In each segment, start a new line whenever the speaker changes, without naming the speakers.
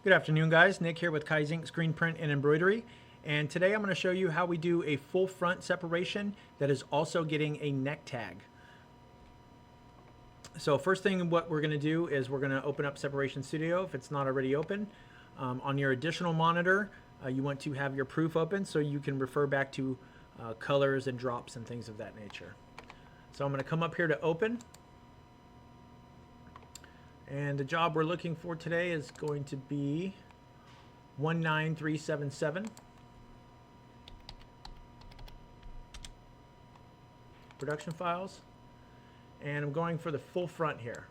Good afternoon, guys. Nick here with Kaizink Screen Print and Embroidery. And today I'm going to show you how we do a full front separation that is also getting a neck tag. So first thing what we're going to do is we're going to open up Separation Studio if it's not already open. On your additional monitor, you want to have your proof open so you can refer back to colors and drops and things of that nature. So I'm going to come up here to open. And the job we're looking for today is going to be 19377. Production files. And I'm going for the full front here.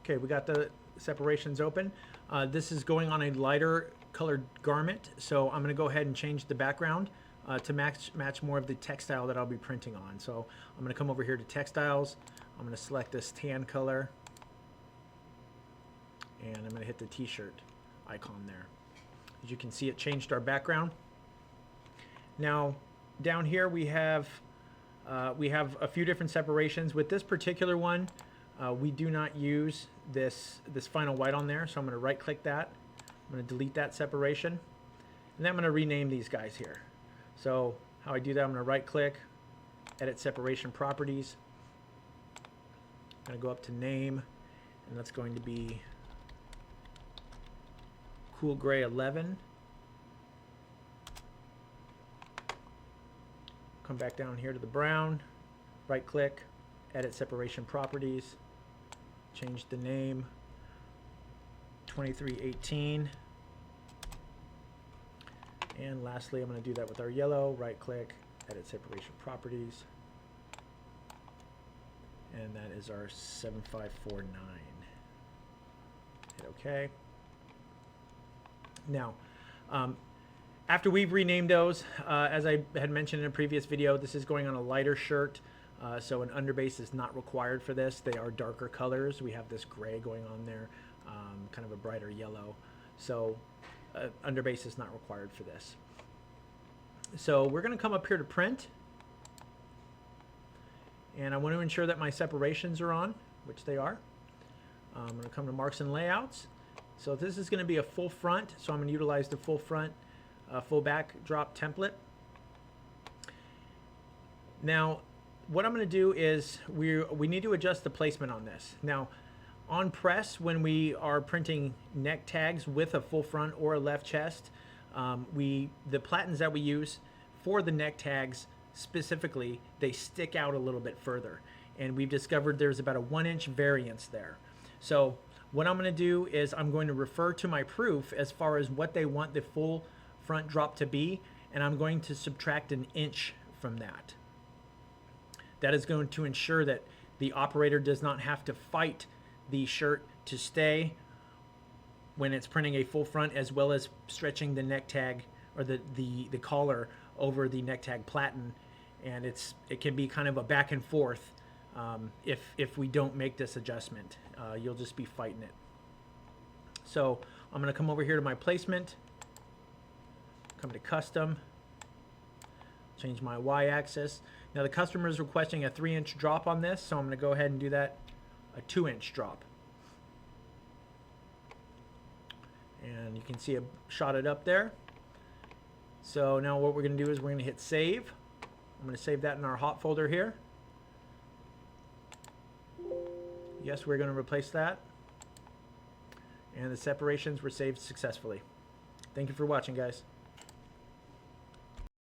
Okay, we got the separations open. This is going on a lighter colored garment, so I'm going to go ahead and change the background to match more of the textile that I'll be printing on. So I'm going to come over here to textiles. I'm going to select this tan color, and I'm going to hit the t-shirt icon there. As you can see, it changed our background. Now down here we have a few different separations. With this particular one, we do not use this final white on there, so I'm going to right click that. I'm going to delete that separation, and then I'm going to rename these guys here. So how I do that, I'm going to right click, edit separation properties. I'm going to go up to name, and that's going to be Cool Gray 11. Come back down here to the brown, right click, edit separation properties, change the name 2318. And lastly, I'm going to do that with our yellow, right click, edit separation properties. And that is our 7549. Hit OK. Now, after we've renamed those, as I had mentioned in a previous video, this is going on a lighter shirt. So an underbase is not required for this. They are darker colors. We have this gray going on there, kind of a brighter yellow. So underbase is not required for this. So we're going to come up here to print. And I want to ensure that my separations are on, which they are. I'm going to come to marks and layouts. So this is going to be a full front. So I'm going to utilize the full front, full back drop template. Now, what I'm going to do is we need to adjust the placement on this. Now, on press, when we are printing neck tags with a full front or a left chest, the platens that we use for the neck tags specifically, they stick out a little bit further. And we've discovered there's about a 1-inch variance there. So what I'm going to do is I'm going to refer to my proof as far as what they want the full front drop to be, and I'm going to subtract 1 inch from that. That is going to ensure that the operator does not have to fight the shirt to stay when it's printing a full front, as well as stretching the neck tag or the collar over the neck tag platen, and it can be kind of a back and forth if we don't make this adjustment. You'll just be fighting it. So I'm going to come over here to my placement, come to custom, change my y-axis. Now the customer is requesting a 3-inch drop on this, so I'm going to go ahead and do that, a 2-inch drop. And you can see I shot it up there. So now what we're going to do is we're going to hit save. I'm going to save that in our hot folder here. Yes, we're going to replace that. And the separations were saved successfully. Thank you for watching, guys.